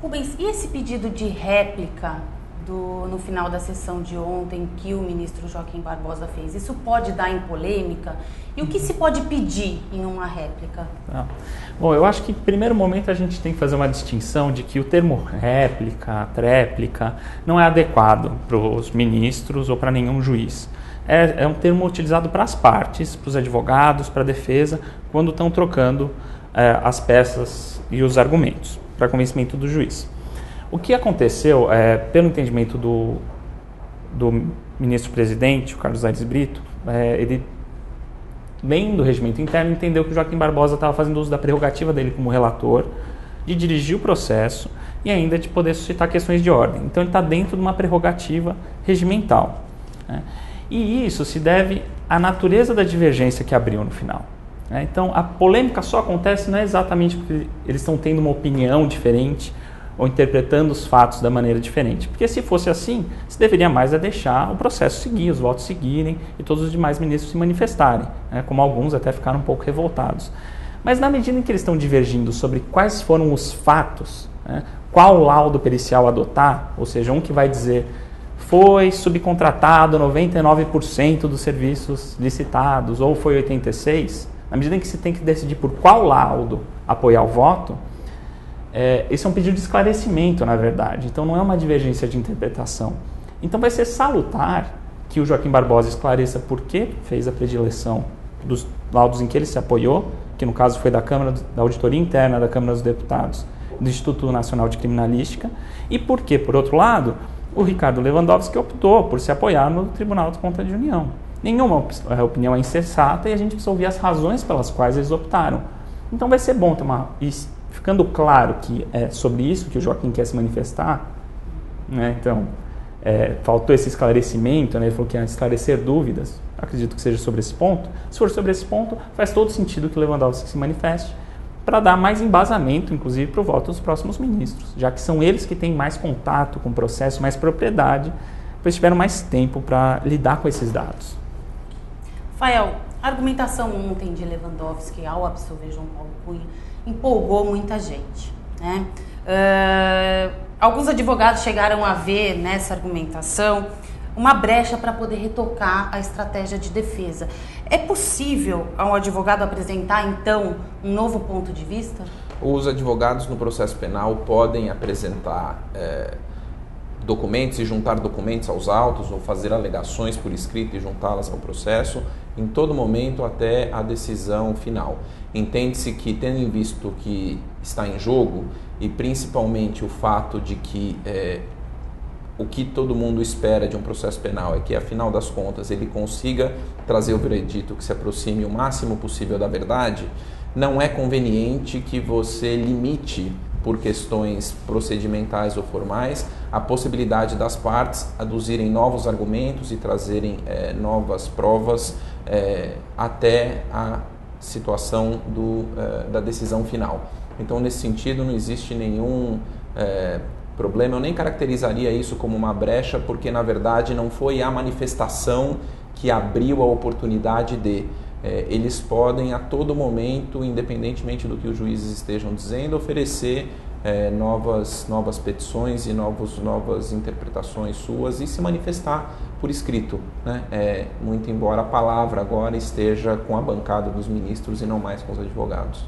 Rubens, e esse pedido de réplica no final da sessão de ontem que o ministro Joaquim Barbosa fez? Isso pode dar em polêmica? E o que se pode pedir em uma réplica? Bom, eu acho que em primeiro momento a gente tem que fazer uma distinção de que o termo réplica, tréplica, não é adequado para os ministros ou para nenhum juiz. É um termo utilizado para as partes, para os advogados, para a defesa, quando estão trocando as peças e os argumentos para convencimento do juiz. O que aconteceu, pelo entendimento do ministro-presidente, o Carlos Aires Brito, ele, lendo o regimento interno, entendeu que o Joaquim Barbosa estava fazendo uso da prerrogativa dele como relator, de dirigir o processo e ainda de poder suscitar questões de ordem. Então ele está dentro de uma prerrogativa regimental, né? E isso se deve à natureza da divergência que abriu no final. Então a polêmica só acontece não é exatamente porque eles estão tendo uma opinião diferente ou interpretando os fatos da maneira diferente. Porque se fosse assim, se deveria mais deixar o processo seguir, os votos seguirem e todos os demais ministros se manifestarem, né? Como alguns até ficaram um pouco revoltados. Mas na medida em que eles estão divergindo sobre quais foram os fatos, né? Qual laudo pericial adotar, ou seja, um que vai dizer foi subcontratado 99% dos serviços licitados ou foi 86%, na medida em que se tem que decidir por qual laudo apoiar o voto, esse é um pedido de esclarecimento, na verdade. Então não é uma divergência de interpretação. Então vai ser salutar que o Joaquim Barbosa esclareça por que fez a predileção dos laudos em que ele se apoiou, que no caso foi da Auditoria Interna da Câmara dos Deputados, do Instituto Nacional de Criminalística, e por que, por outro lado, o Ricardo Lewandowski optou por se apoiar no Tribunal de Contas de União. Nenhuma opinião é insensata e a gente precisa ouvir as razões pelas quais eles optaram. Então vai ser bom ficando claro que é sobre isso que o Joaquim quer se manifestar, né? Então, faltou esse esclarecimento, né? Ele falou que ia esclarecer dúvidas, acredito que seja sobre esse ponto. Se for sobre esse ponto, faz todo sentido que o Lewandowski se manifeste para dar mais embasamento, inclusive, para o voto dos próximos ministros, já que são eles que têm mais contato com o processo, mais propriedade, pois tiveram mais tempo para lidar com esses dados. Rafael, a argumentação ontem de Lewandowski ao absolver João Paulo Cunha empolgou muita gente, né? Alguns advogados chegaram a ver nessa argumentação uma brecha para poder retocar a estratégia de defesa. É possível ao advogado apresentar, então, um novo ponto de vista? Os advogados no processo penal podem apresentar documentos e juntar documentos aos autos ou fazer alegações por escrito e juntá-las ao processo em todo momento até a decisão final. Entende-se que, tendo em vista que está em jogo e principalmente o fato de que o que todo mundo espera de um processo penal é que, afinal das contas, ele consiga trazer o veredito que se aproxime o máximo possível da verdade, não é conveniente que você limite, por questões procedimentais ou formais, a possibilidade das partes aduzirem novos argumentos e trazerem novas provas até a situação da decisão final. Então, nesse sentido, não existe nenhum problema. Eu nem caracterizaria isso como uma brecha, porque, na verdade, não foi a manifestação que abriu a oportunidade de... eles podem, a todo momento, independentemente do que os juízes estejam dizendo, oferecer novas petições e novas interpretações suas e se manifestar por escrito, né? Muito embora a palavra agora esteja com a bancada dos ministros e não mais com os advogados.